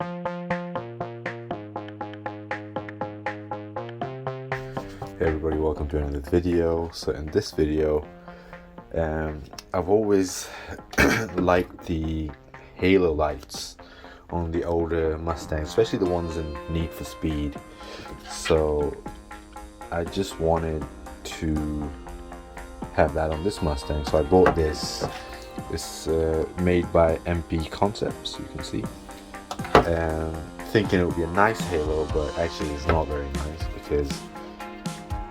Hey everybody, welcome to another video. So in this video, I've always liked the halo lights on the older Mustangs, especially the ones in Need for Speed. So I just wanted to have that on this Mustang, so I bought this. It's made by MP Concepts, you can see. Thinking it would be a nice halo, but actually it's not very nice because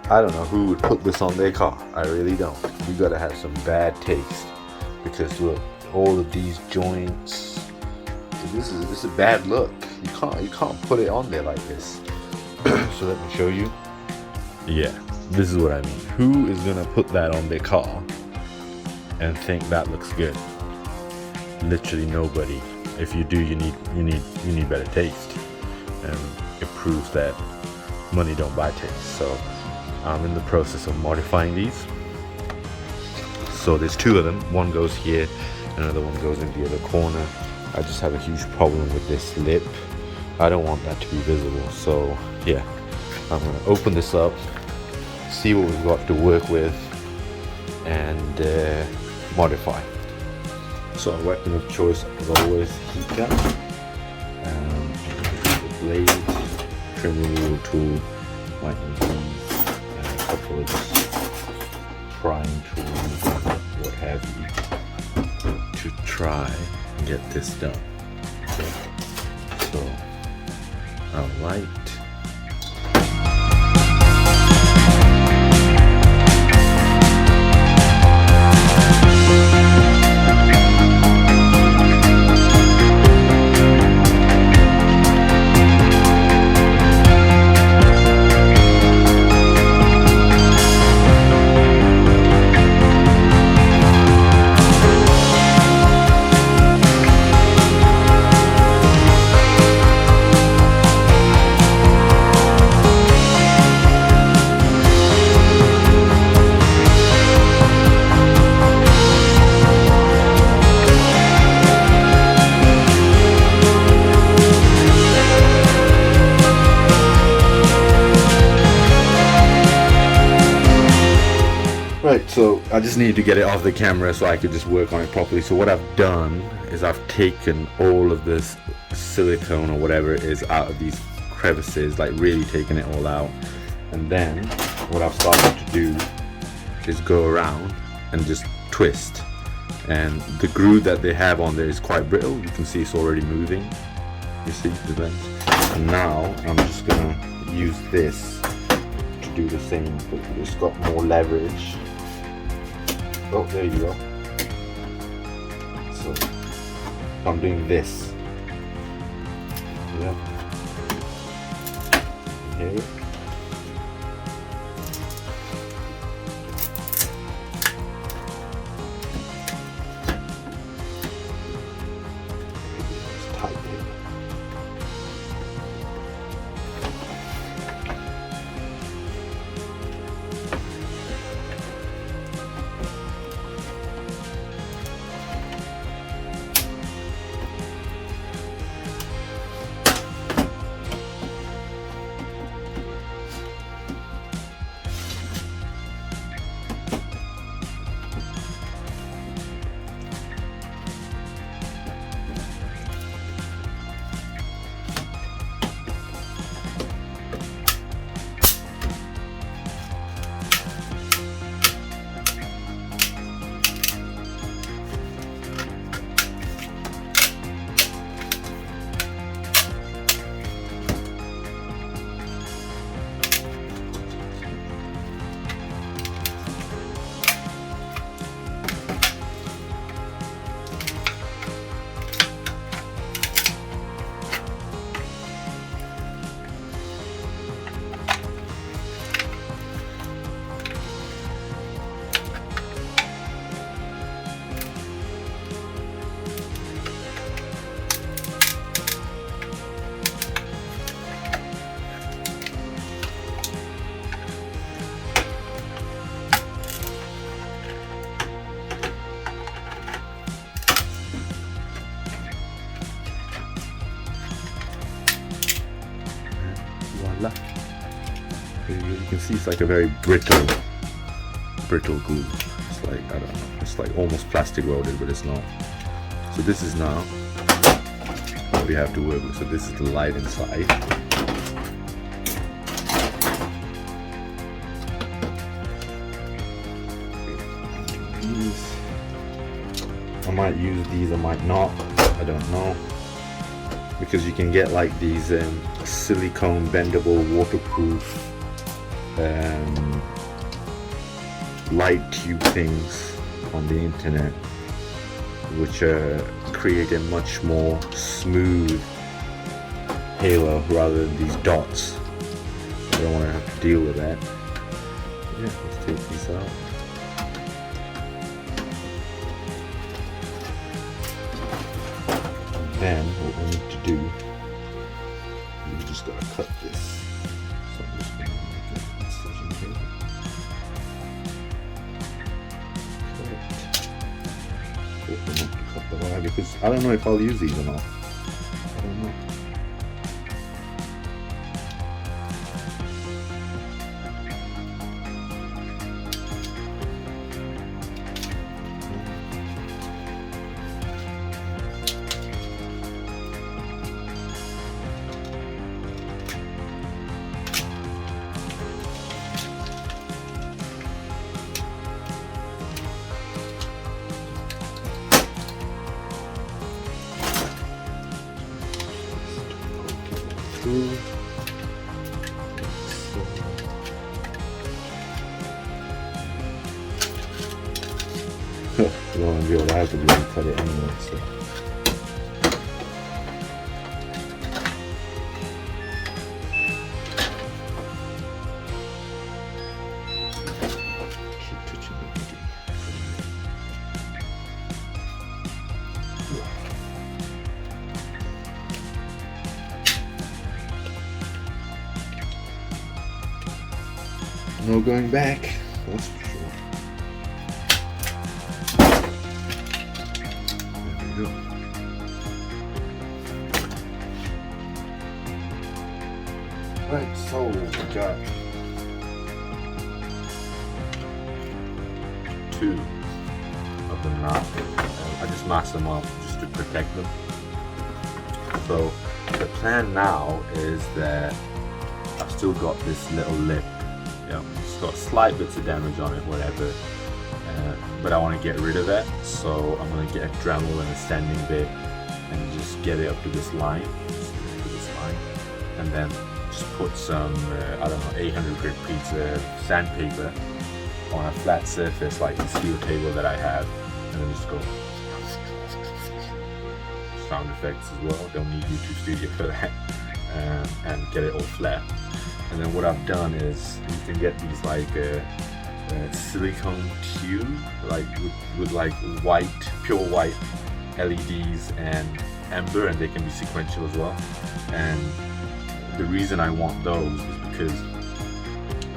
I don't know who would put this on their car. I really don't. You gotta have some bad taste, because look, all of these joints. This is a bad look. You can't put it on there like this. So let me show you. Yeah, this is what I mean. Who is gonna put that on their car and think that looks good? Literally nobody. If you do, you need better taste, and it proves that money don't buy taste. So I'm in the process of modifying these. So there's two of them. One goes here, another one goes in the other corner. I just have a huge problem with this lip. I don't want that to be visible. So yeah, I'm gonna open this up, see what we've got to work with, and modify. So our weapon of choice, as always, heat gun, the blade, trim removal tool, might need these, and a couple of just prying tools, what have you, to try and get this done. So, alright. Right, so I just needed to get it off the camera so I could just work on it properly. So what I've done is I've taken all of this silicone or whatever it is out of these crevices, like really taking it all out. And then what I've started to do is go around and just twist. And the glue that they have on there is quite brittle. You can see it's already moving. You see the lens? And now I'm just gonna use this to do the same, but it's got more leverage. Oh, there you go. So I'm doing this. Yeah. Okay. It's tight here. voila. You can see it's like a very brittle glue. It's like, I don't know, it's like almost plastic welded, but it's not. So this is now what we have to work with. So this is the light inside. I might use these, I might not, I don't know, because you can get like these silicone bendable waterproof light tube things on the internet, which create a much more smooth halo rather than these dots. I don't want to have to deal with that. Yeah, let's take these out. Then what we need to do, we just gotta cut this. So I'm just gonna make an incision here. Open up to cut the wire, because I don't know if I'll use these or not. I don't know. Lo and behold, I have to be able to cut it anyway, so. Keep touching it. No going back, that's for sure. There we go. Right, so we got 2 of them now. I just masked them up just to protect them. So the plan now is that I've still got this little lip. Yeah, it's got slight bits of damage on it, whatever, but I want to get rid of that, so I'm going to get a Dremel and a sanding bit and just get it up to this line, and then just put some, I don't know, 800 grit piece of sandpaper on a flat surface like the steel table that I have, and then just go sound effects as well, don't need YouTube Studio for that, and get it all flat. And then what I've done is you can get these like silicone tube, like with like white, pure white LEDs and amber, and they can be sequential as well. And the reason I want those is because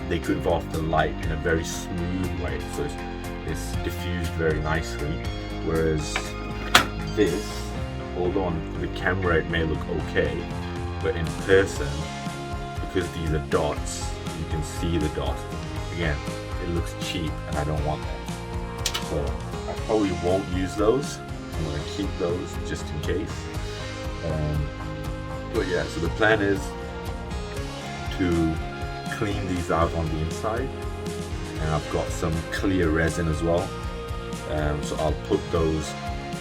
they give off the light in a very smooth way, so it's diffused very nicely. Whereas this, although on the camera it may look okay, but in person, because these are dots, you can see the dots. Again, it looks cheap and I don't want that. So I probably won't use those. I'm going to keep those just in case. But yeah, so the plan is to clean these out on the inside. And I've got some clear resin as well. So I'll put those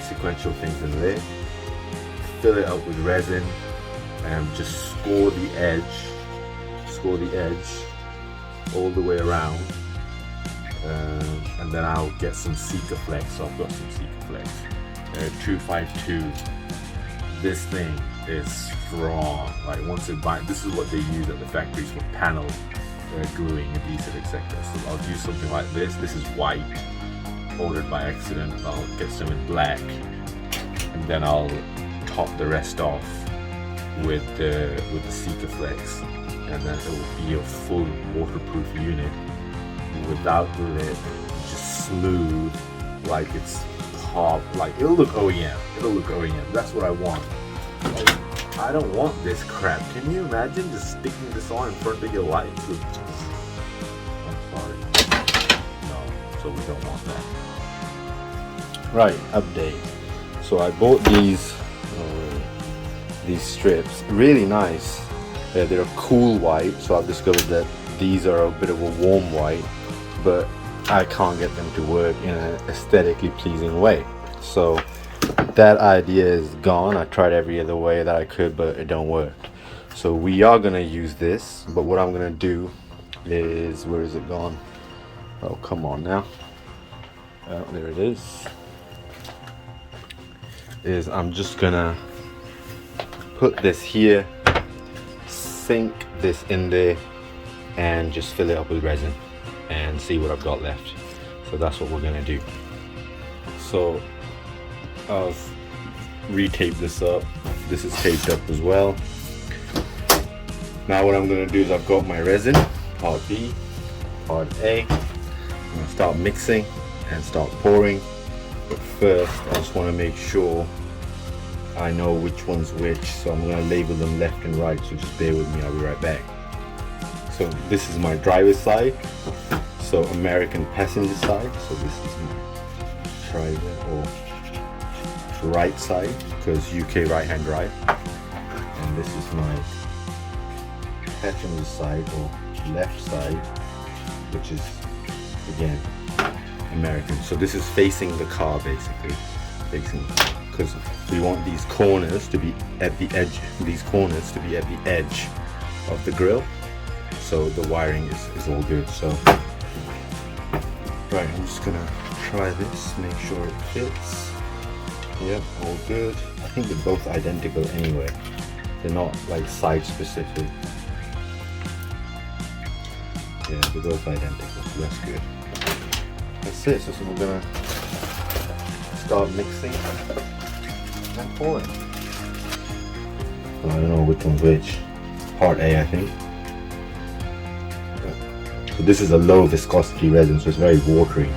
sequential things in there. Fill it up with resin and just score the edge all the way around, and then I'll get some Sikaflex. So I've got some Sikaflex 252. This thing is strong. Like once it binds, this is what they use at the factories for panel gluing, adhesive, etc. So I'll use something like this. This is white, ordered by accident. I'll get some in black, and then I'll top the rest off with the Sikaflex, and then it will be a full waterproof unit without the lip, just smooth, like it's pop, like it'll look OEM. That's what I want. Like, I don't want this crap. Can you imagine just sticking this on in front of your lights? I'm sorry. No, so we don't want that. Right, update. So I bought these strips, really nice. They're a cool white, so I've discovered that these are a bit of a warm white, but I can't get them to work in an aesthetically pleasing way. So that idea is gone. I tried every other way that I could, but it don't work. So we are gonna use this, but what I'm gonna do is, where is it gone? Oh, come on now. Oh, there it is. I'm just gonna put this here, sink this in there, and just fill it up with resin and see what I've got left. So that's what we're gonna do. So I've retaped this up. This is taped up as well. Now what I'm gonna do is I've got my resin, part B, part A. I'm gonna start mixing and start pouring. But first, I just want to make sure I know which one's which, so I'm going to label them left and right, so just bear with me, I'll be right back. So this is my driver's side, so American passenger side, so this is my driver or right side, because UK right hand drive, and this is my passenger side or left side, which is again American. So this is facing the car, basically, because we want these corners to be at the edge, of the grill, so the wiring is all good. So right, I'm just gonna try this, make sure it fits. Yep, all good. I think they're both identical anyway, they're not like site specific. Yeah, they're both identical, so that's good. That's it. So we're gonna start mixing and pouring. I don't know which one's which. Part A, I think. So this is a low viscosity resin, so it's very watery.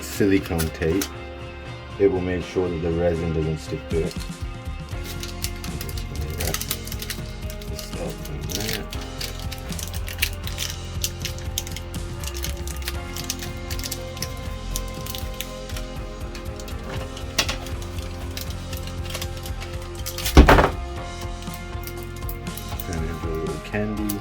Silicone tape. It will make sure that the resin doesn't stick to it. This up in there. And a little candy.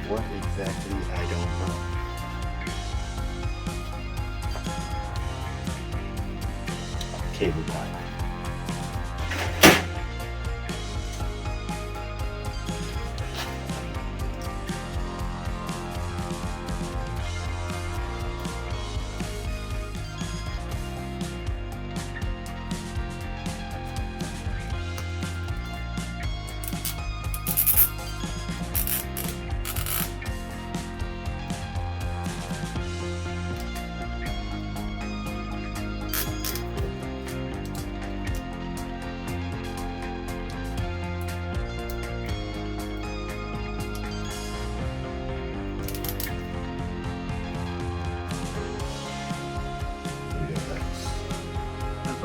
What exactly, I don't know. Cable tie.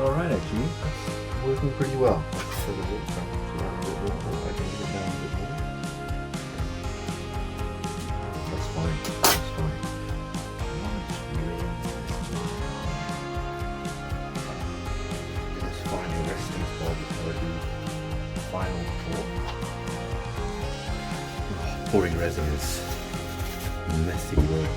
alright actually. It's working pretty well. So the wood comes down a bit more, or I can get it down a bit more. That's fine. That's fine. That's fine. Your resting is well before I do final pour. Pouring resin is messy work.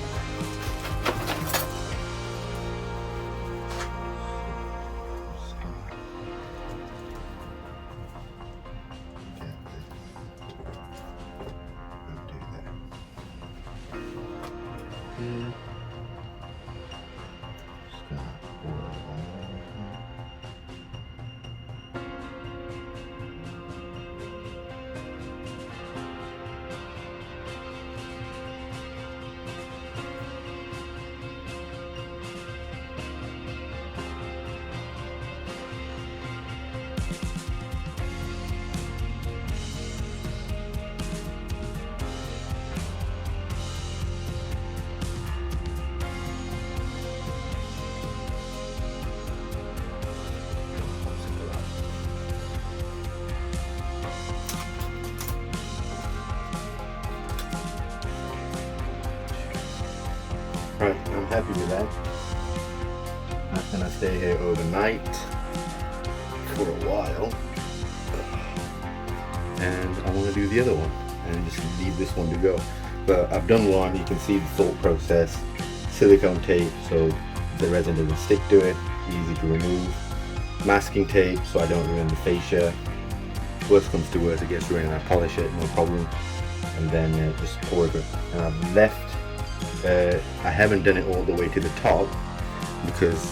Right, I'm happy with that. I'm gonna stay here overnight for a while, and I want to do the other one and just leave this one to go. But I've done one. You can see the thought process. Silicone tape so the resin doesn't stick to it, easy to remove. Masking tape so I don't ruin the fascia. Worst comes to worst, it gets ruined and I polish it, no problem. And then just pour it. And I've left. I haven't done it all the way to the top because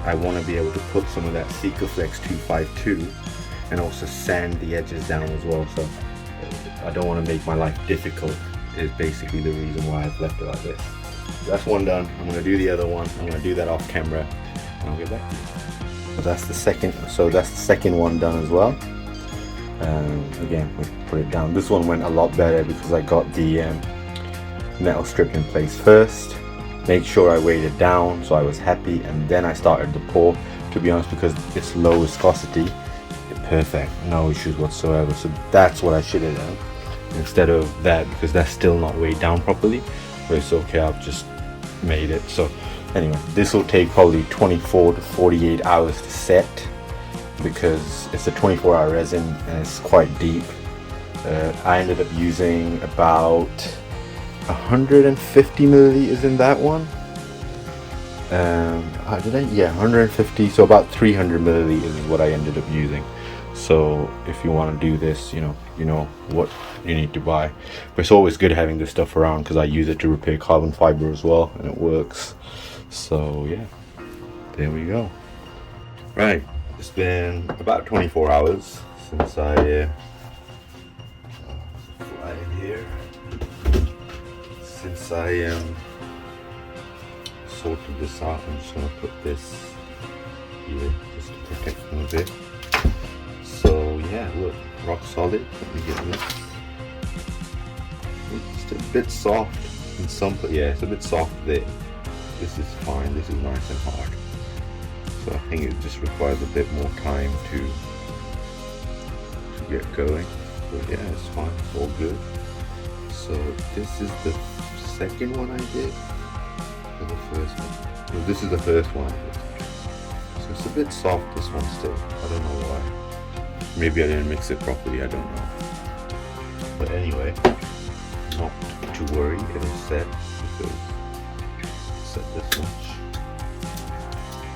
I want to be able to put some of that Sikaflex 252 and also sand the edges down as well. So I don't want to make my life difficult is basically the reason why I've left it like this. That's one done. I'm going to do the other one. I'm going to do that off camera and I'll get back to you. So that's the second one done as well. Again, we put it down. This one went a lot better because I got the metal strip in place first, made sure I weighed it down, so I was happy, and then I started the pour. To be honest, because it's low viscosity, perfect, no issues whatsoever. So that's what I should have done instead of that, because that's still not weighed down properly. But it's okay, I've just made it. So anyway, this will take probably 24 to 48 hours to set because it's a 24-hour resin and it's quite deep. I ended up using about 150 milliliters in that one. Yeah, 150, so about 300 milliliters is what I ended up using. So if you want to do this, you know what you need to buy. But it's always good having this stuff around because I use it to repair carbon fiber as well, and it works. So yeah, there we go. Right, it's been about 24 hours since I fly in here. Since I sorted this out, I'm just going to put this here just to protect them a bit. So yeah, look, rock solid. Let me get this. It's a bit soft in some, yeah, it's a bit soft there. This is fine, this is nice and hard. So I think it just requires a bit more time to get going. But yeah, it's fine, it's all good. So this is the second one I did, or the first one? No, this is the first one I did. So it's a bit soft, this one still. I don't know why. Maybe I didn't mix it properly, I don't know. But anyway, not to worry, it'll set because it's set this much.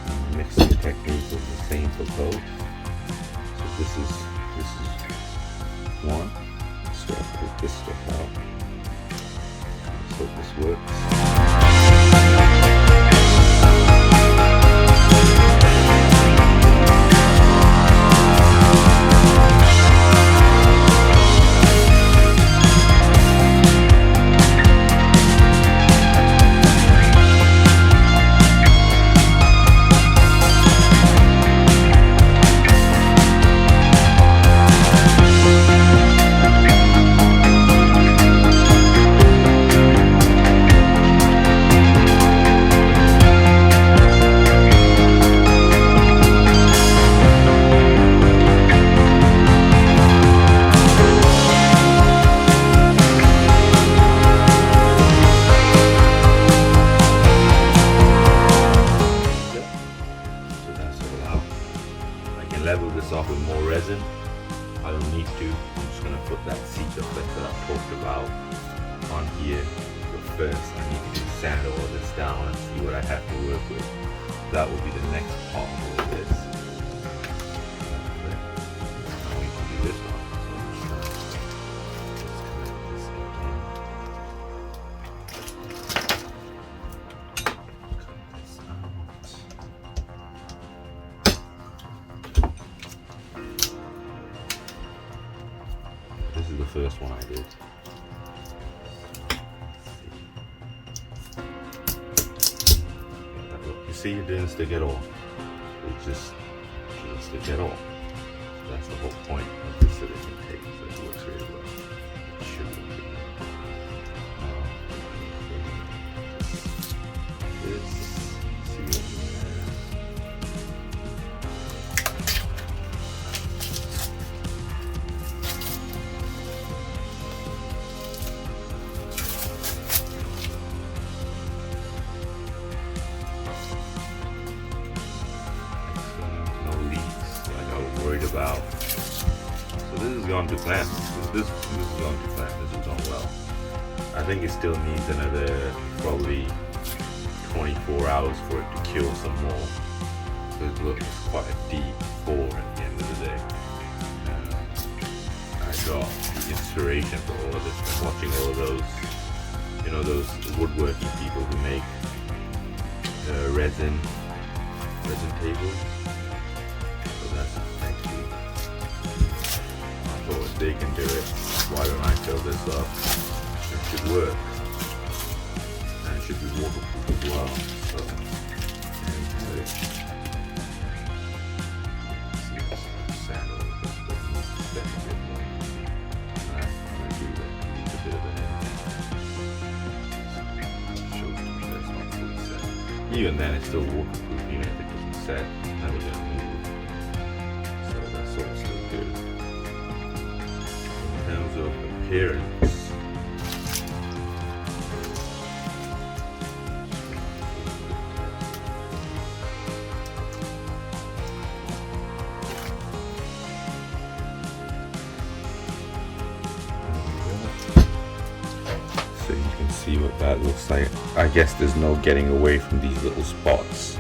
And mixing technique is the same for both. So this is one. So I put this stuff out. Let's hope this works. with more resin. I don't need to. I'm just gonna put that seat deflector that I talked about on here. But first, I need to sand all this down and see what I have to work with. That will be the next part of all this. Now we can do this one. This is the first one I did. You see, it didn't stick at all. It just didn't stick at all. That's the whole point of this silicone tape. So it works really well. It should work really well. This seal in there. About. So this has gone to plan. This has gone to plan. This has gone well. I think it still needs another probably 24 hours for it to kill some more. Because look, it's quite a deep bore at the end of the day. I got the inspiration for all of this from watching all of those, you know, those woodworking people who make resin tables. If they can do it, why don't I fill this up? It should work. And it should be waterproof as well. So, sand a little bit, but bend a bit more. Alright, I'm going to do that. Needs a bit of a shows me that's not fully set. Even then, it's still waterproof, even if it doesn't set. Now we're going to move. So that's all still good. In terms of appearance, so you can see what that looks like. I guess there's no getting away from these little spots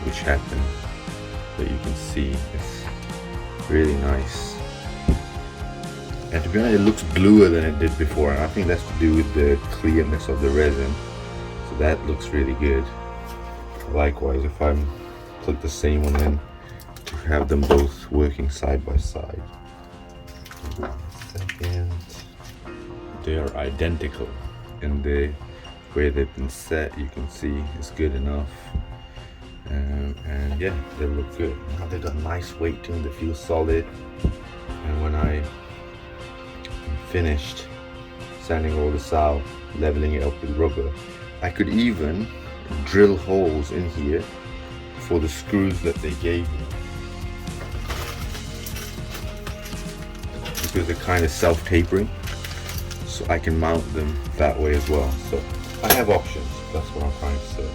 which happen, but you can see it's really nice. And to be honest, it looks bluer than it did before, and I think that's to do with the clearness of the resin. So that looks really good. Likewise, if I put the same one in, to have them both working side by side. Second, they are identical in the way they've been set. You can see it's good enough, and yeah, they look good. Now they've got nice weight to them. They feel solid, and when I finished sanding all this out, leveling it up with rubber, I could even drill holes in here for the screws that they gave me, because they're kind of self-tapering, so I can mount them that way as well. So I have options, that's what I'm trying to say.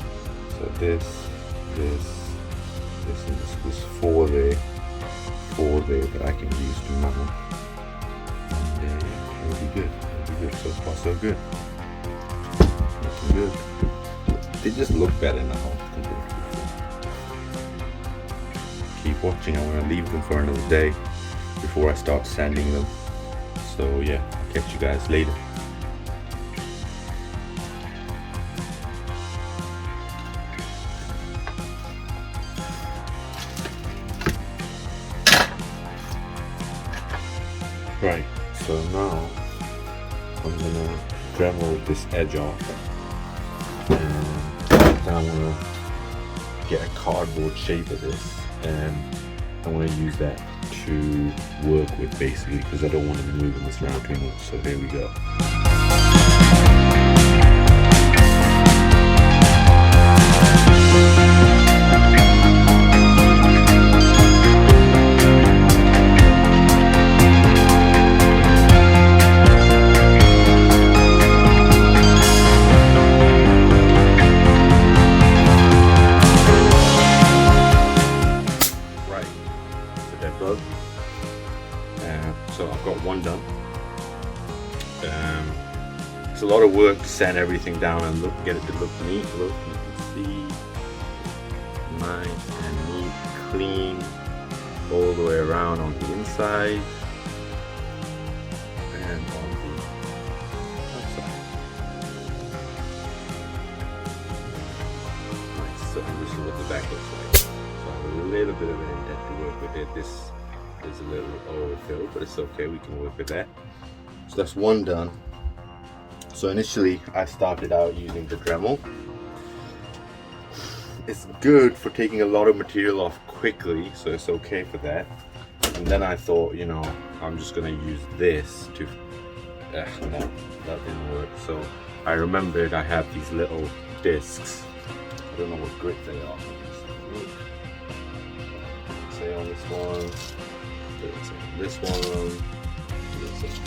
So this and this four there that I can use to mount. It'll be good. It'll be good. So far, so good. Looking good. They just look better now. Keep watching. I'm gonna leave them for another day before I start sanding them. So yeah, I'll catch you guys later. Right. So now I'm gonna Dremel this edge off, and then I'm gonna get a cardboard shape of this, and I want to use that to work with basically, because I don't want to be moving this around too much. So here we go. Bug. It's a lot of work to sand everything down and get it to look neat. Look, you can see, nice and neat, clean, all the way around on the inside and on the outside. Nice. So this is what the back looks like. So I have a little bit of an indent to work with it. This is a little overkill, but it's okay. We can work with that. So that's one done. So initially I started out using the Dremel. It's good for taking a lot of material off quickly, so it's okay for that. And then I thought, you know, I'm just gonna use this to, no, that didn't work. So I remembered I have these little discs. I don't know what grit they are. Say on this one, this one,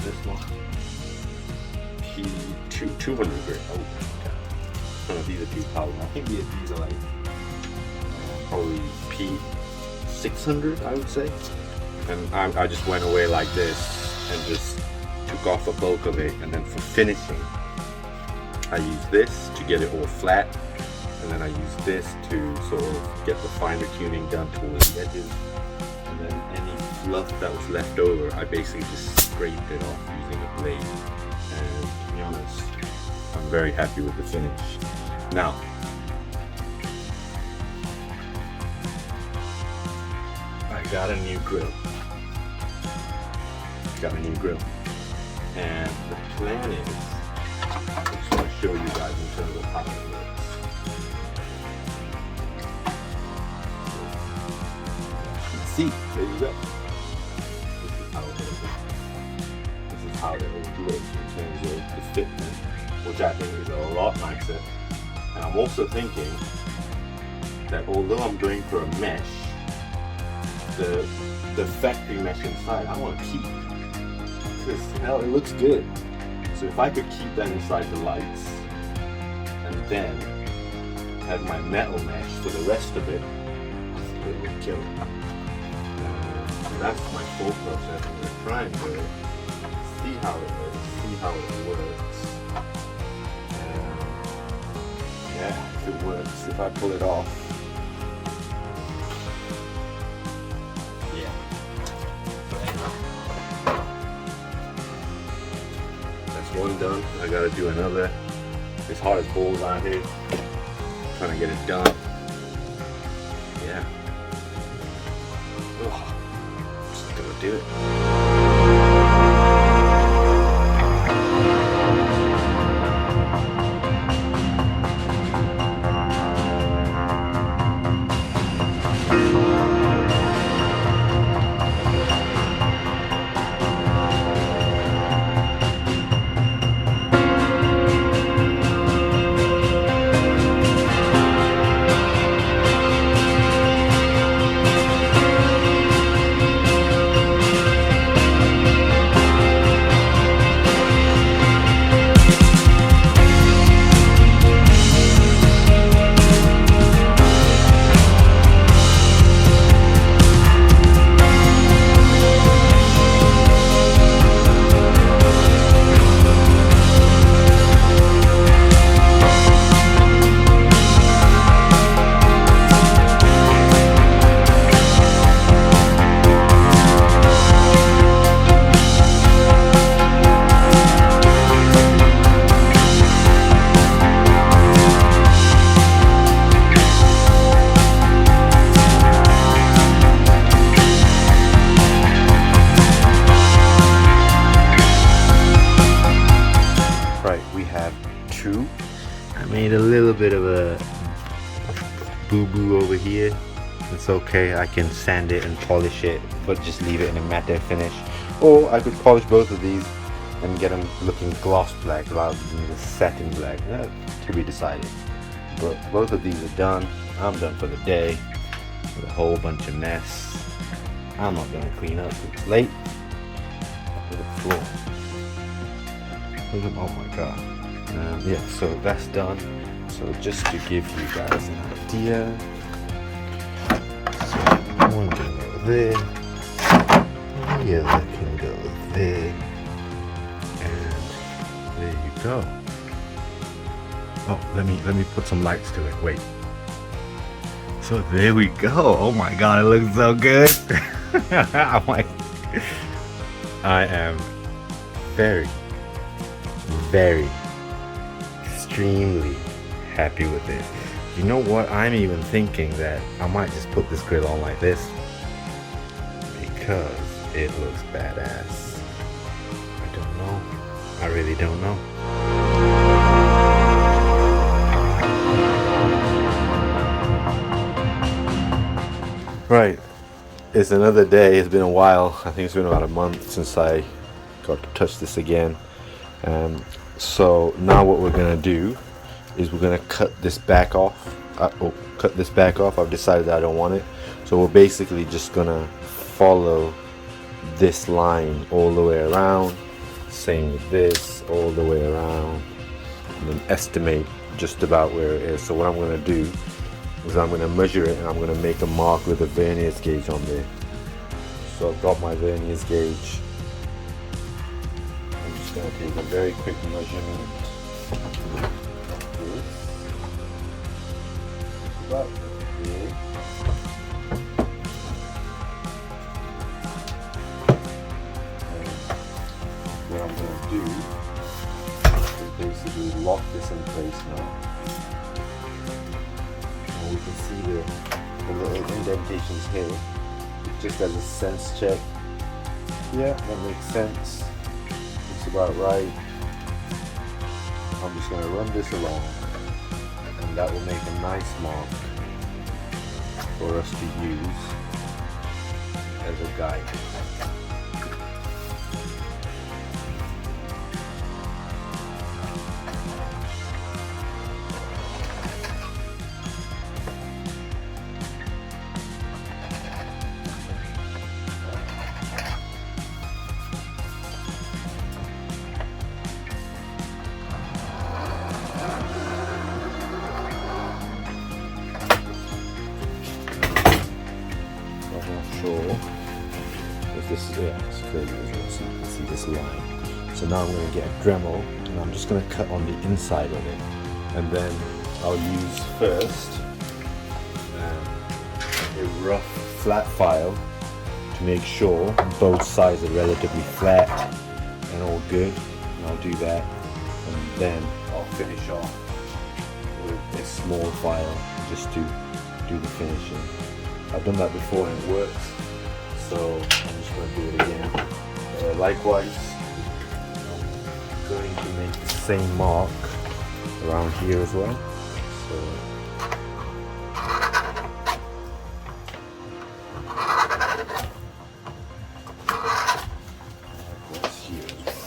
this one. P200 grit. Oh, okay. Oh, these are too powerful. I think these are like probably P600, I would say. And I just went away like this and just took off a bulk of it, and then for finishing I use this to get it all flat, and then I use this to sort of get the finer tuning done towards the edges, and then any fluff that was left over I basically just scraped it off using a blade. And to be honest, I'm very happy with the finish. Now, I got a new grill. And the plan is, I just want to show you guys in terms of how it looks. See, there you go. This is how it looks in terms of the fitment, which I think is a lot nicer. And I'm also thinking that although I'm going for a mesh, the factory mesh inside I want to keep, because hell, it looks good. So if I could keep that inside the lights and then have my metal mesh for the rest of it, it would kill it. That's my full process. I'm going to try and do it, see how it looks, see how it works. Yeah, if it works, if I pull it off. Yeah. That's one done. I gotta do another. It's hard as balls out here. Trying to get it done. Yeah. Ugh. Just gonna do it. Made a little bit of a boo-boo over here. It's okay, I can sand it and polish it, but just leave it in a matte finish. Or I could polish both of these and get them looking gloss black rather than the satin black. To be decided. But both of these are done. I'm done for the day with a whole bunch of mess. I'm not gonna clean up, it's late. Look at the floor. Look at, oh my god. Yeah, so that's done. So just to give you guys an idea, so one can go there, the other can go there, and there you go. Oh, let me put some lights to it. Wait. So there we go. Oh my god, it looks so good. I'm like, I am very, very, extremely happy with this. You know what? I'm even thinking that I might just put this grill on like this because it looks badass. I don't know. I really don't know. Right, it's another day. It's been a while. I think it's been about a month since I got to touch this again. So now what we're gonna do is we're gonna cut this back off. Cut this back off. I've decided that I don't want it. So we're basically just gonna follow this line all the way around. Same with this, all the way around, and then estimate just about where it is. So what I'm gonna do is I'm going to measure it and I'm going to make a mark with a verniers gauge on there. So I've got my verniers gauge. I'm just going to take a very quick measurement. About here. And what I'm going to do is basically lock this in place now. You can see the little indentations here, just as a sense check. Yeah, that makes sense. Looks about right. I'm just going to run this along, and that will make a nice mark for us to use as a guide. This is it's crazy as well, so you can see this line. So now I'm going to get a Dremel and I'm just going to cut on the inside of it, and then I'll use first a rough flat file to make sure both sides are relatively flat and all good, and I'll do that, and then I'll finish off with a small file just to do the finishing. I've done that before and it works. So I'm just going to do it again. Likewise, I'm going to make the same mark around here as well. So likewise here as well.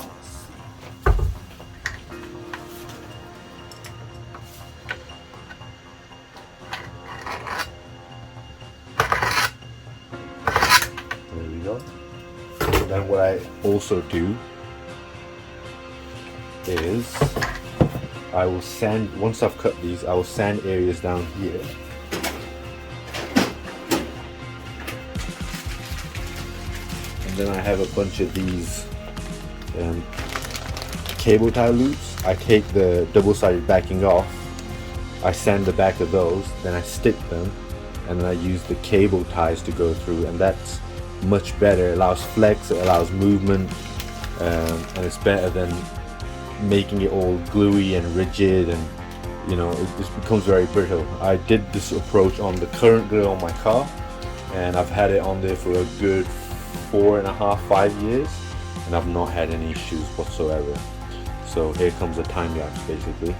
Then what I also do is I will sand, once I've cut these, I will sand areas down here. And then I have a bunch of these cable tie loops. I take the double-sided backing off, I sand the back of those, then I stick them, and then I use the cable ties to go through, and that's much better. It allows flex, it allows movement, and it's better than making it all gluey and rigid, and you know, it just becomes very brittle. I did this approach on the current grill on my car, and I've had it on there for a good 4.5-5 years, and I've not had any issues whatsoever. So here comes a time lapse basically.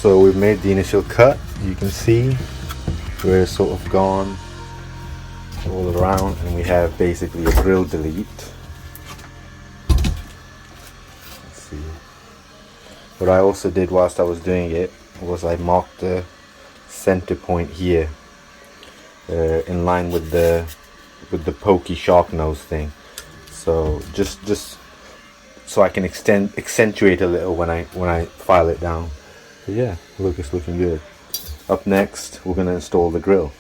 So we've made the initial cut. You can see we're sort of gone all around, and we have basically a grill delete. for you. What I also did whilst I was doing it was I marked the center point here in line with the pokey shark nose thing. So just so I can accentuate a little when I file it down. But yeah, look, it's looking good. Up next, we're gonna install the grill.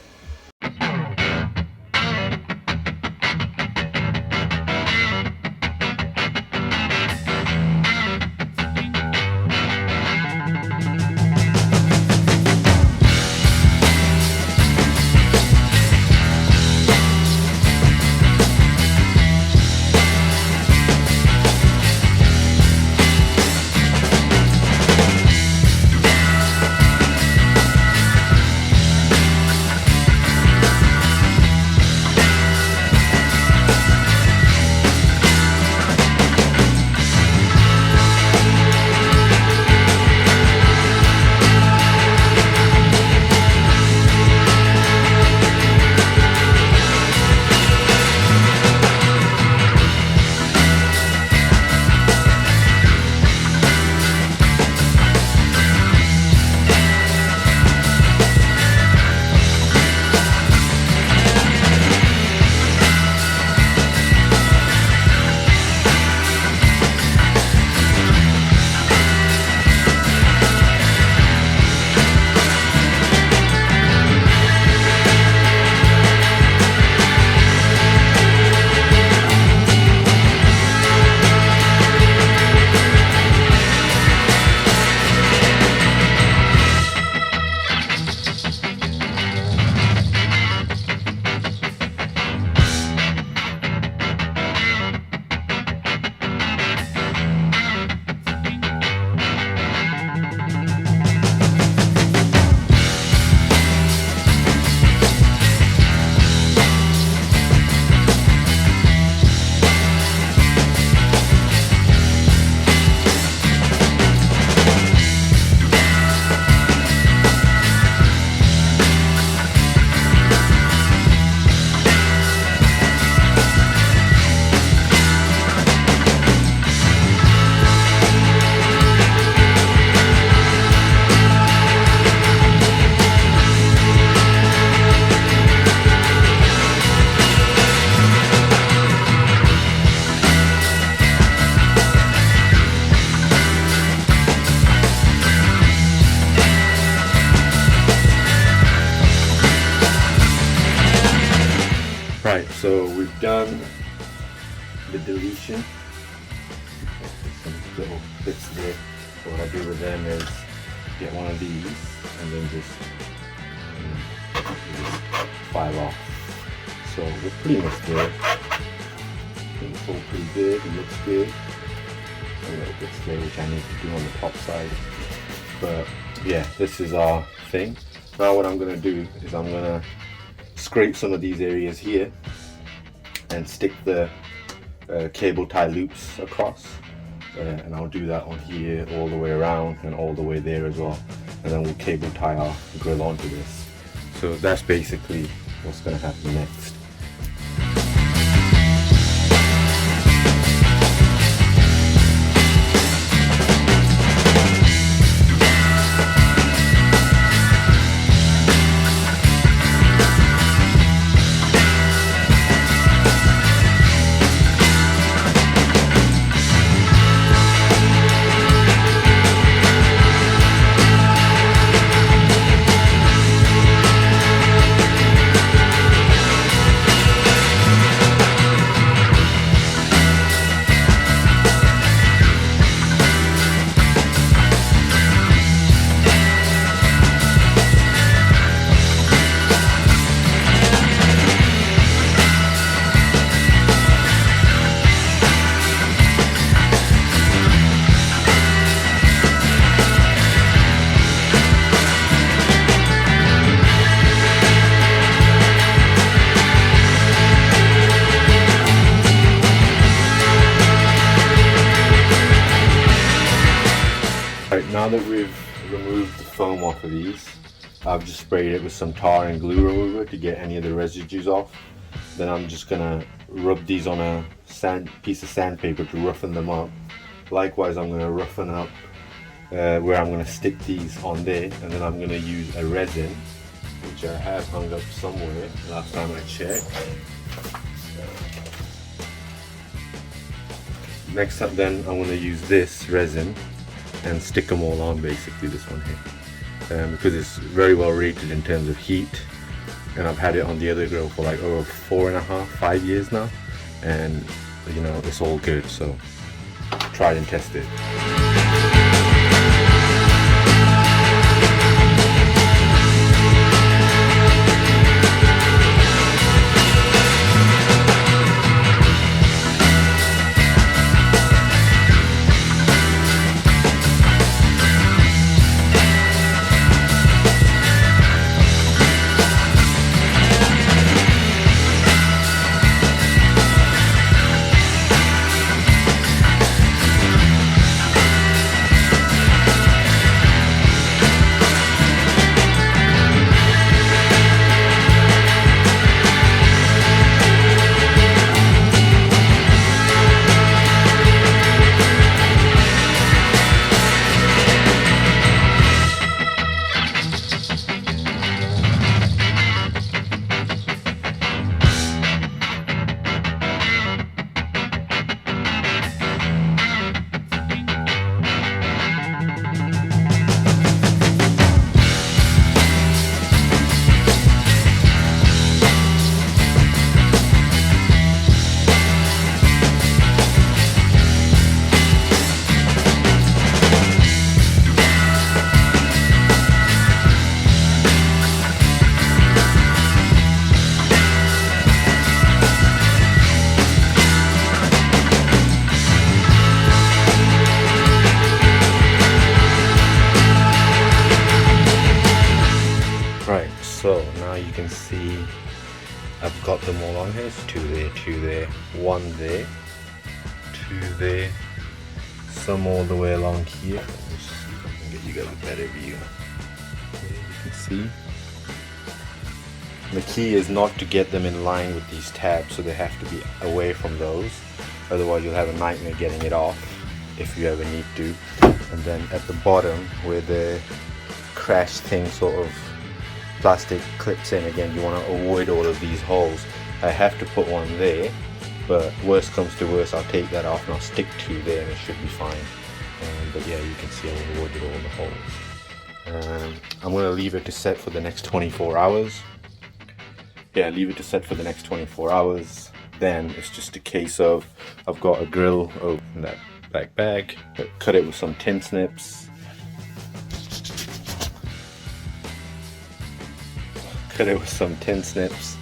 Right, so we've done the deletion. Some little bits there. So what I do with them is get one of these and then just file off. So we're pretty much there. It's all pretty good, it looks good. A little bit there which I need to do on the top side. But yeah, this is our thing. Now what I'm going to do is I'm going to scrape some of these areas here and stick the cable tie loops across, and I'll do that on here all the way around and all the way there as well, and then we'll cable tie our grill onto this. So that's basically what's going to happen next. Now that we've removed the foam off of these, I've just sprayed it with some tar and glue remover to get any of the residues off. Then I'm just gonna rub these on a piece of sandpaper to roughen them up, Likewise, I'm going to roughen up where I'm going to stick these on there, and then I'm going to use a resin, which I have hung up somewhere last time I checked. Next up then, I'm going to use this resin and stick them all on, basically this one here, because it's very well rated in terms of heat, and I've had it on the other grill for like over 4.5, 5 years now, and you know, it's all good, so try and test it. Right, so now you can see I've got them all on here. It's 2 there, 2 there, 1 there, 2 there, some all the way along here. Let me see if I can get you guys a better view. There you can see. The key is not to get them in line with these tabs, so they have to be away from those. Otherwise you'll have a nightmare getting it off if you ever need to. And then at the bottom where the crash thing sort of plastic clips in, again, you want to avoid all of these holes. I have to put one there, but worst comes to worst, I'll take that off and I'll stick 2 there and it should be fine. But yeah, you can see I've avoided all the holes. I'm going to leave it to set for the next 24 hours. Yeah, leave it to set for the next 24 hours. Then it's just a case of, I've got a grill in that black bag, cut it with some tin snips. Cut it with some tin snips,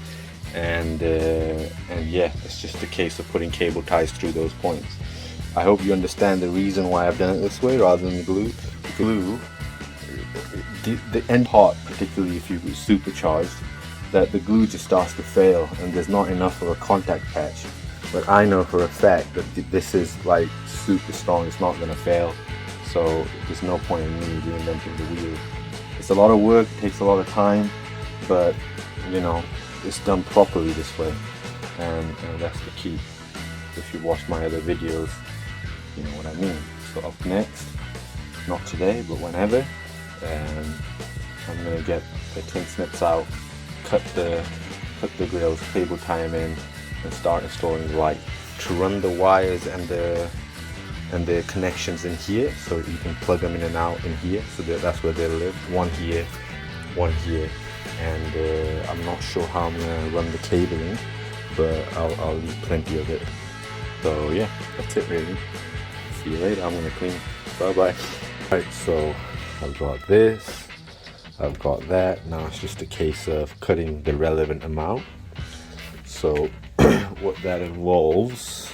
and yeah, it's just a case of putting cable ties through those points. I hope you understand the reason why I've done it this way rather than the glue. The end part, particularly if you supercharged, that the glue just starts to fail and there's not enough of a contact patch. But I know for a fact that this is like super strong, it's not gonna fail. So there's no point in me reinventing the wheel. It's a lot of work, it takes a lot of time, but you know, it's done properly this way, and that's the key. If you watch my other videos, you know what I mean. So up next, not today but whenever, I'm gonna get the tin snips out, cut the grills, cable tie them in, and start installing the light. To run the wires and the connections in here, so you can plug them in and out in here, so that's where they'll live. One here, one here. And I'm not sure how I'm going to run the cabling, but I'll leave plenty of it. So yeah, that's it really. See you later. I'm going to clean. Bye bye. Right, so I've got this, I've got that. Now it's just a case of cutting the relevant amount. So what that involves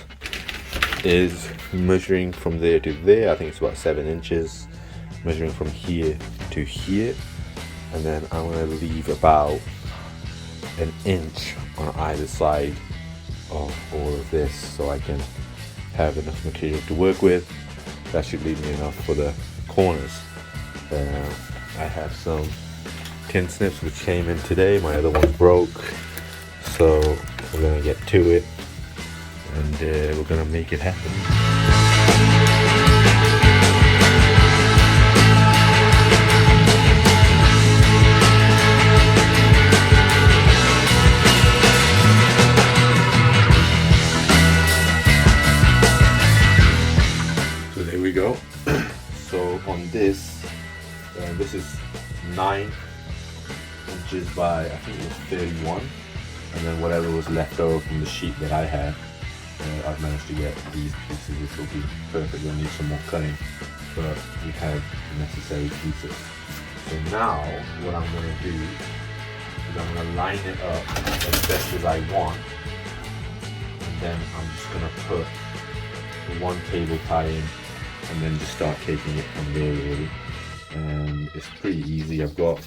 is measuring from there to there. I think it's about 7 inches. Measuring from here to here. And then I'm going to leave about 1 inch on either side of all of this, so I can have enough material to work with. That should leave me enough for the corners. I have some tin snips which came in today. My other one's broke, so we're going to get to it, and we're going to make it happen. So on this, this is 9 inches by, I think it was 31, and then whatever was left over from the sheet that I had, I've managed to get these pieces. This will be perfect. We'll need some more cutting, but we have the necessary pieces. So now what I'm going to do is I'm going to line it up as best as I want, and then I'm just going to put one cable tie in and then just start taking it from there really. And it's pretty easy. I've got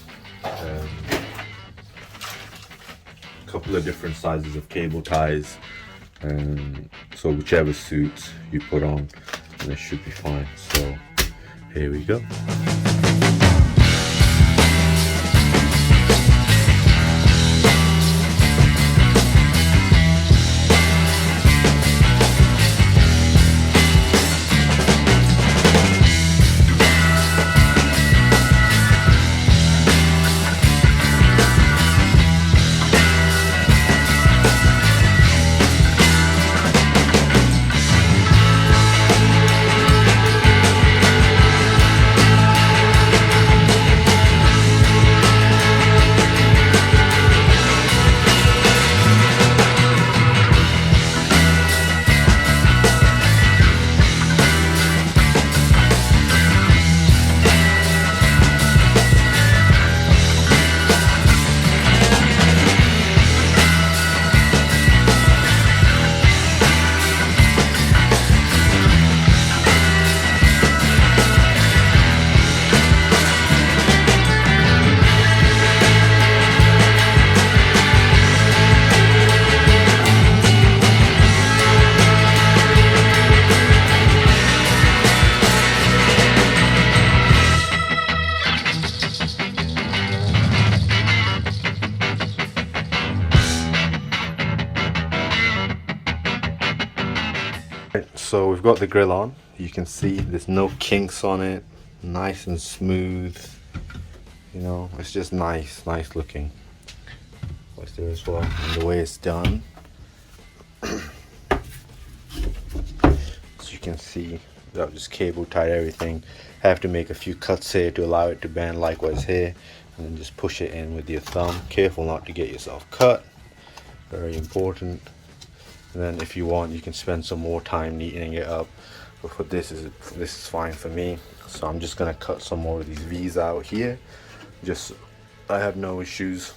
a couple of different sizes of cable ties, so whichever suits you put on, and it should be fine. So here we go. So we've got the grill on. You can see there's no kinks on it, nice and smooth. You know, it's just nice looking. What's there as well, and the way it's done. So you can see I've just cable tied everything. I have to make a few cuts here to allow it to bend likewise here, and then just push it in with your thumb. Careful not to get yourself cut, very important. And then if you want, you can spend some more time neatening it up, but for this is fine for me. So I'm just gonna cut some more of these V's out here. Just, I have no issues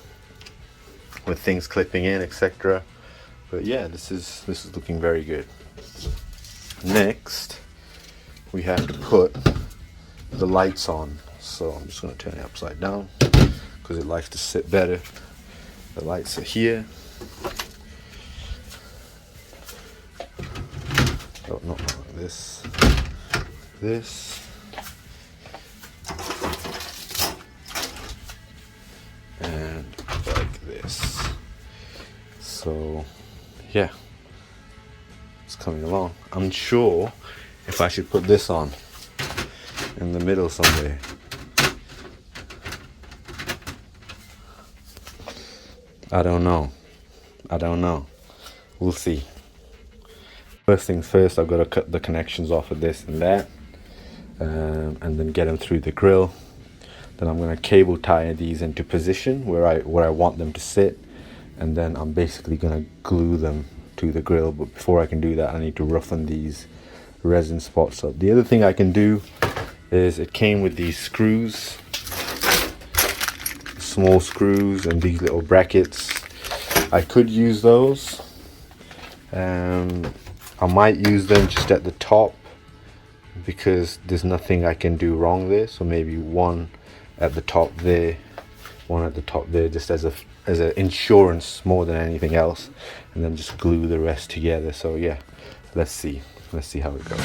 with things clipping in, etc. But yeah, this is looking very good. Next, we have to put the lights on. So I'm just gonna turn it upside down because it likes to sit better. The lights are here. Oh, not like this. And like this. So yeah, it's coming along. I'm unsure if I should put this on in the middle somewhere. I don't know. We'll see. First things first, I've got to cut the connections off of this and that, and then get them through the grill. Then I'm going to cable tie these into position where I want them to sit, and then I'm basically going to glue them to the grill. But before I can do that, I need to roughen these resin spots up. The other thing I can do is, it came with these screws, small screws, and these little brackets. I could use those. I might use them just at the top because there's nothing I can do wrong there. So maybe one at the top there, one at the top there, just as a insurance more than anything else, and then just glue the rest together. So yeah, let's see how it goes.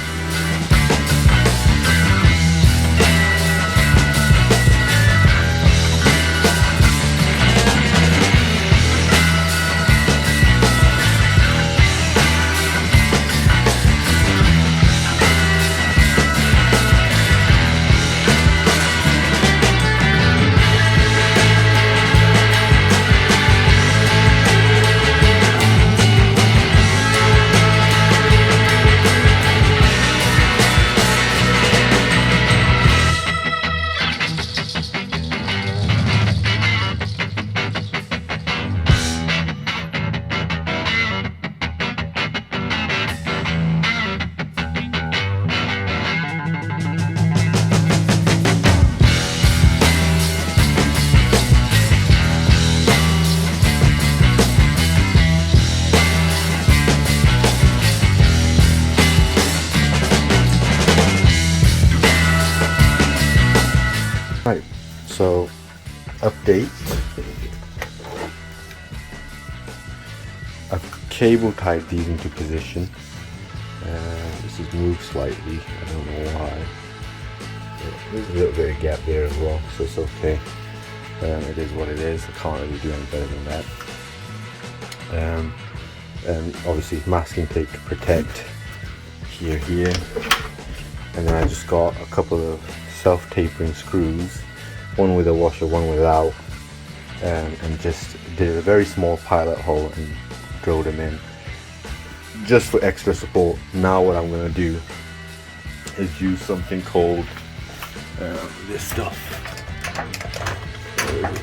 So, update. I've cable tied these into position. This is moved slightly, I don't know why. There's a little bit of gap there as well, so it's okay. It is what it is. I can't really do any better than that. And obviously masking tape to protect here, and then I just got a couple of self-tapering screws, one with a washer, one without, and just did a very small pilot hole and drilled them in just for extra support. Now what I'm going to do is use something called this stuff,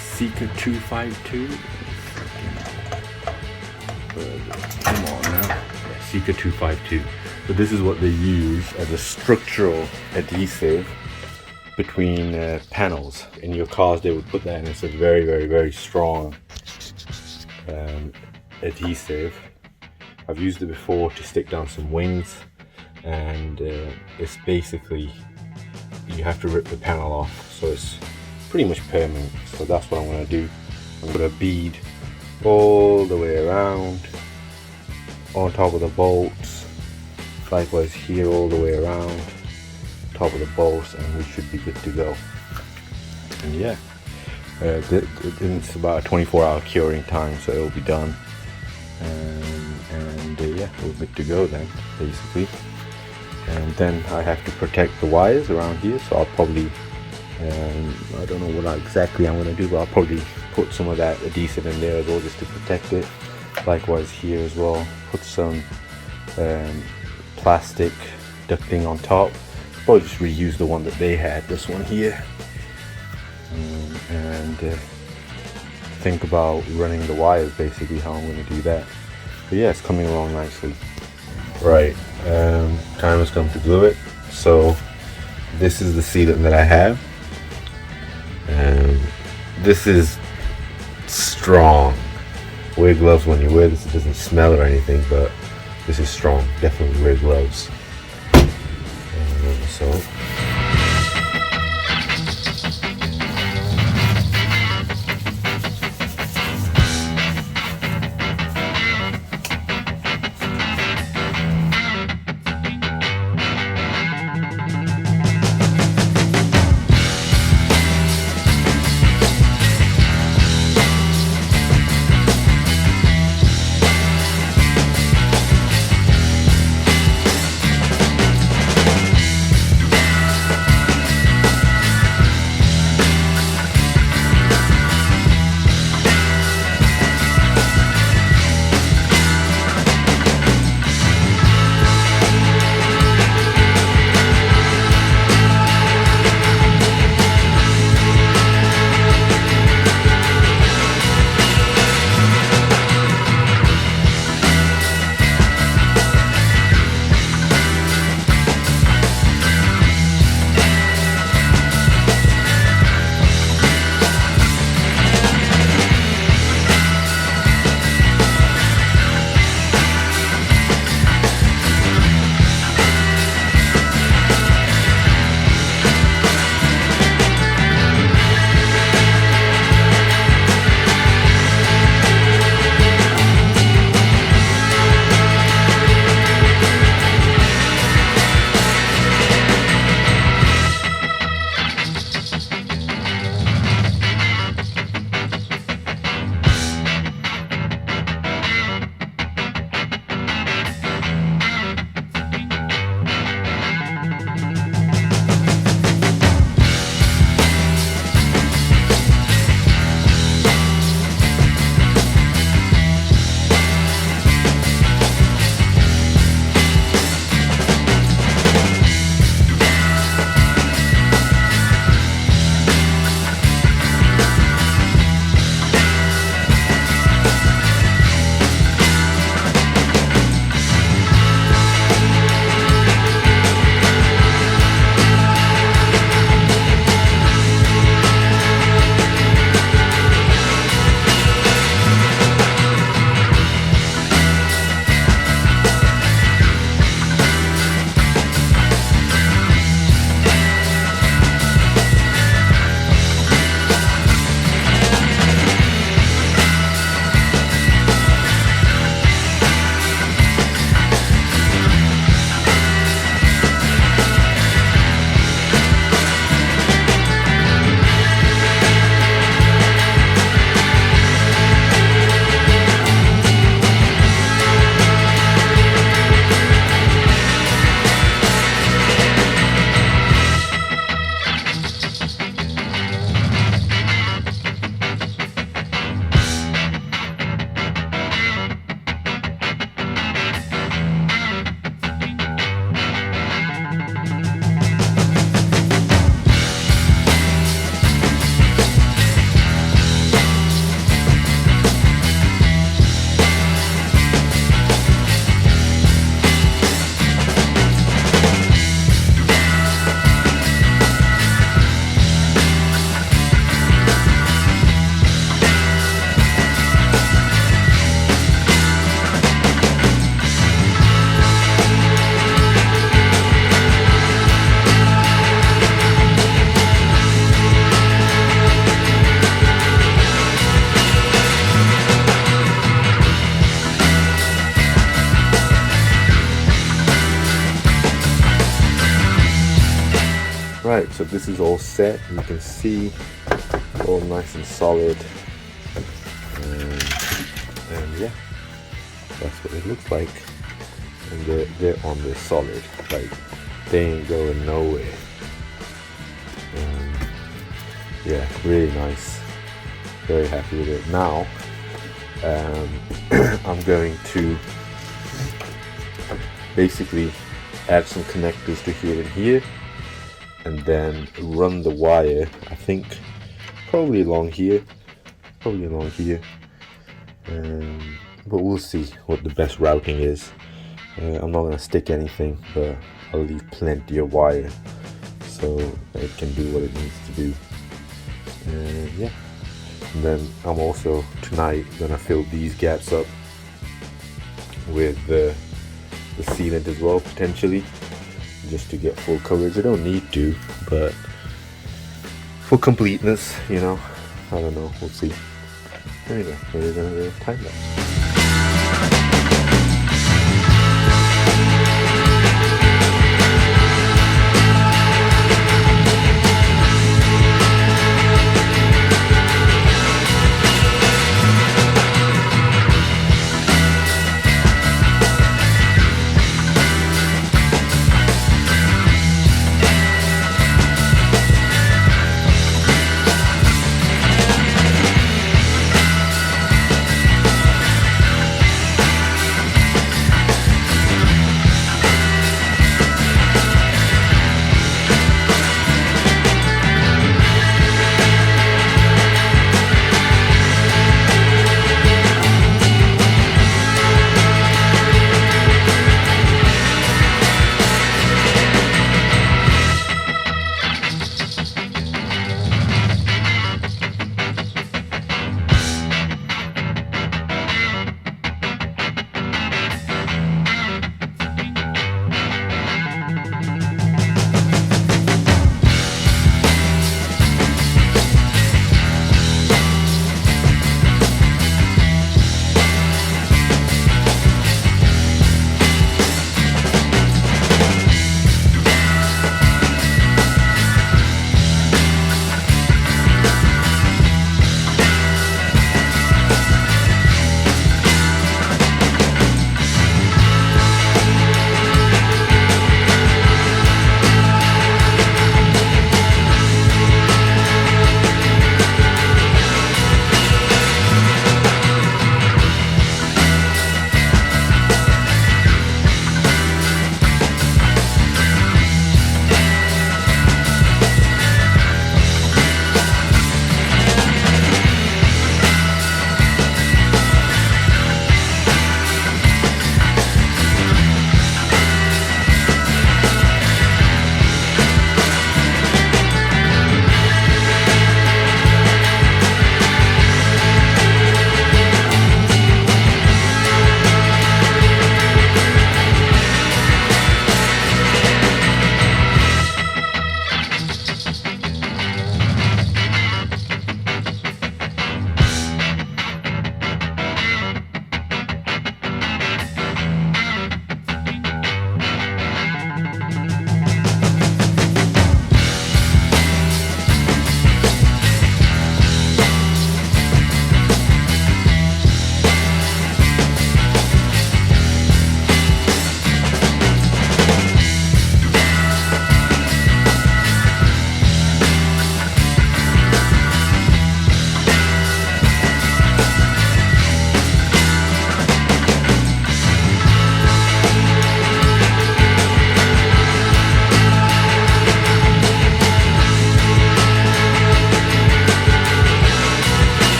Seeker 252. Come on now. Yeah, Seeker 252. So this is what they use as a structural adhesive between panels. In your cars they would put that in. It's a very, very, very strong adhesive. I've used it before to stick down some wings, and it's basically, you have to rip the panel off, so it's pretty much permanent. So that's what I'm going to do. I'm going to bead all the way around on top of the bolts, likewise here all the way around top of the bolts, and we should be good to go. And yeah, it's about a 24-hour curing time, so it'll be done, and yeah, we're good to go then, basically. And then I have to protect the wires around here, so I'll probably I don't know what exactly I'm going to do, but I'll probably put some of that adhesive in there as well, just to protect it. Likewise here as well, put some plastic ducting on top. Probably just reuse the one that they had, this one here, and think about running the wires, basically how I'm going to do that. But yeah, it's coming along nicely. Right, time has come to glue it. So this is the sealant that I have. This is strong. Wear gloves when you wear this. It doesn't smell or anything, but this is strong. Definitely wear gloves. So Right, so this is all set. You can see all nice and solid, and yeah, that's what it looks like. And they're on the solid, like they ain't going nowhere. Yeah, really nice. Very happy with it. Now I'm going to basically add some connectors to here and here, and then run the wire, I think probably along here, but we'll see what the best routing is. I'm not going to stick anything, but I'll leave plenty of wire so it can do what it needs to do. Yeah, and then I'm also tonight going to fill these gaps up with the sealant as well, potentially, just to get full coverage. I don't need to, but for completeness, you know, I don't know, we'll see. Anyway, we're gonna do a time lapse.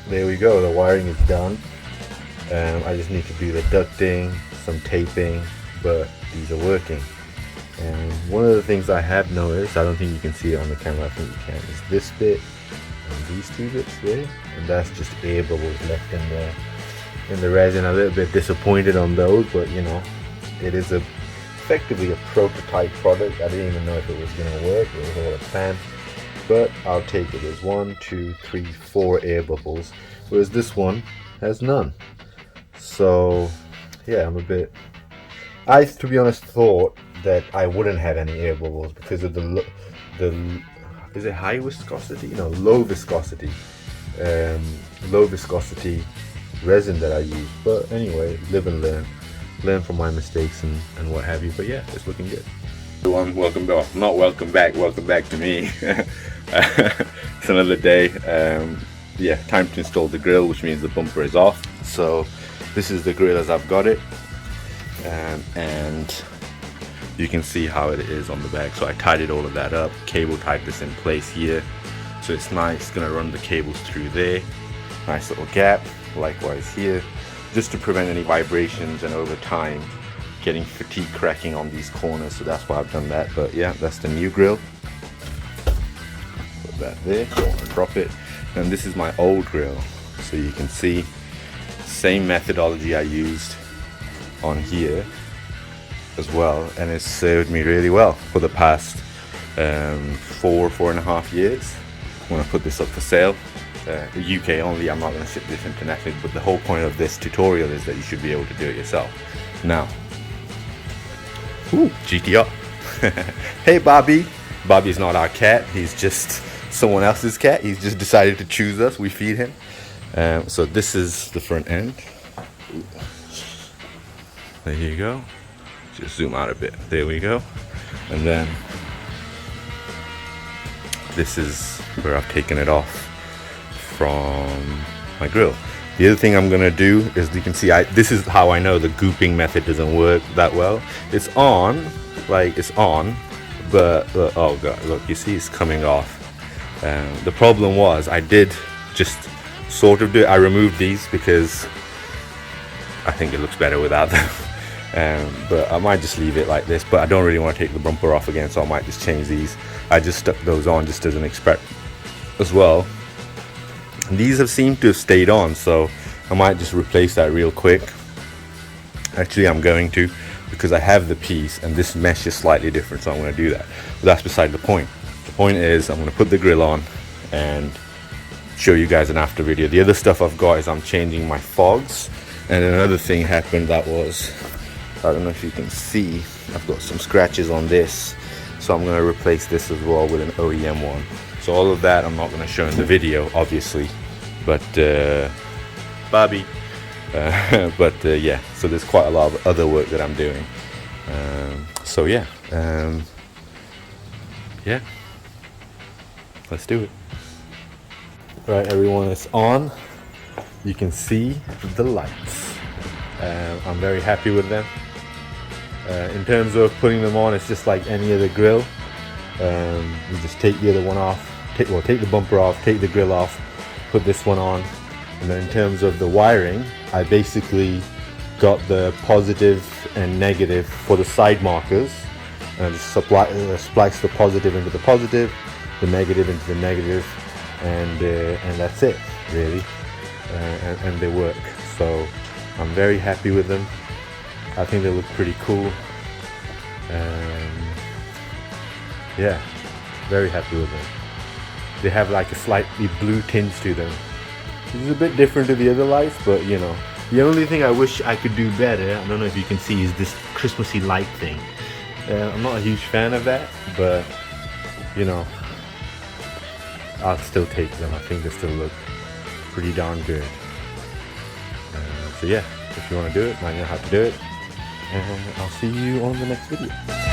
there we go, the wiring is done. I just need to do the ducting, some taping, but these are working. And one of the things I have noticed, I don't think you can see it on the camera, I think you can, is this bit and these two bits there, and that's just air bubbles left in the resin. A little bit disappointed on those, but you know, it is effectively a prototype product. I didn't even know if it was going to work. It was all a plan, but I'll take it. There's 1, 2, 3, 4 air bubbles, whereas this one has none. So yeah, I'm a bit, I to be honest thought that I wouldn't have any air bubbles because of the is it high viscosity? No, low viscosity resin that I use. But anyway, live and learn from my mistakes and what have you. But yeah, it's looking good. Everyone, welcome back. Not welcome back, welcome back to me. It's another day. Yeah, time to install the grill, which means the bumper is off. So this is the grill as I've got it, and you can see how it is on the back. So I tidied all of that up, cable tied this in place here, so it's nice. Gonna run the cables through there, nice little gap, likewise here, just to prevent any vibrations and over time getting fatigue cracking on these corners. So that's why I've done that. But yeah, that's the new grill. Put that there, don't want to drop it. And this is my old grill, so you can see same methodology I used on here as well, and it's served me really well for the past 4.5 years. I'm going to put this up for sale, UK only. I'm not going to ship this internationally, but the whole point of this tutorial is that you should be able to do it yourself. Now, GTR. Hey Bobby. Bobby's not our cat, he's just someone else's cat. He's just decided to choose us, we feed him. So this is the front end. There you go. Just zoom out a bit. There we go. And then this is where I've taken it off from my grill. The other thing I'm gonna do is, you can see this is how I know the gooping method doesn't work that well. It's on, like it's on, but oh god, look, you see it's coming off. The problem was I did just sort of do it. I removed these because I think it looks better without them. But I might just leave it like this, but I don't really want to take the bumper off again, so I might just change these. I just stuck those on just as an experiment as well. And these have seemed to have stayed on, so I might just replace that real quick. Actually, I'm going to, because I have the piece and this mesh is slightly different, so I'm going to do that. But that's beside the point. The point is I'm going to put the grill on and show you guys an after video. The other stuff I've got is I'm changing my fogs, and another thing happened that was, I don't know if you can see, I've got some scratches on this, so I'm going to replace this as well with an OEM one. So all of that I'm not going to show in the video, obviously, but Bobby, yeah, so there's quite a lot of other work that I'm doing. So yeah, yeah, let's do it. Right, everyone, it's on. You can see the lights. I'm very happy with them. In terms of putting them on, it's just like any other grill. You just take the other one off, take the bumper off, take the grill off, put this one on. And then in terms of the wiring, I basically got the positive and negative for the side markers, and I just splice the positive into the positive, the negative into the negative, and that's it really. And they work, so I'm very happy with them. I think they look pretty cool. Yeah, very happy with them. They have like a slightly blue tinge to them. This is a bit different to the other lights, but you know, the only thing I wish I could do better, I don't know if you can see, is this Christmassy light thing. I'm not a huge fan of that, but you know, I'll still take them. I think they still look pretty darn good. So yeah, if you want to do it, now you know how to do it, and I'll see you on the next video.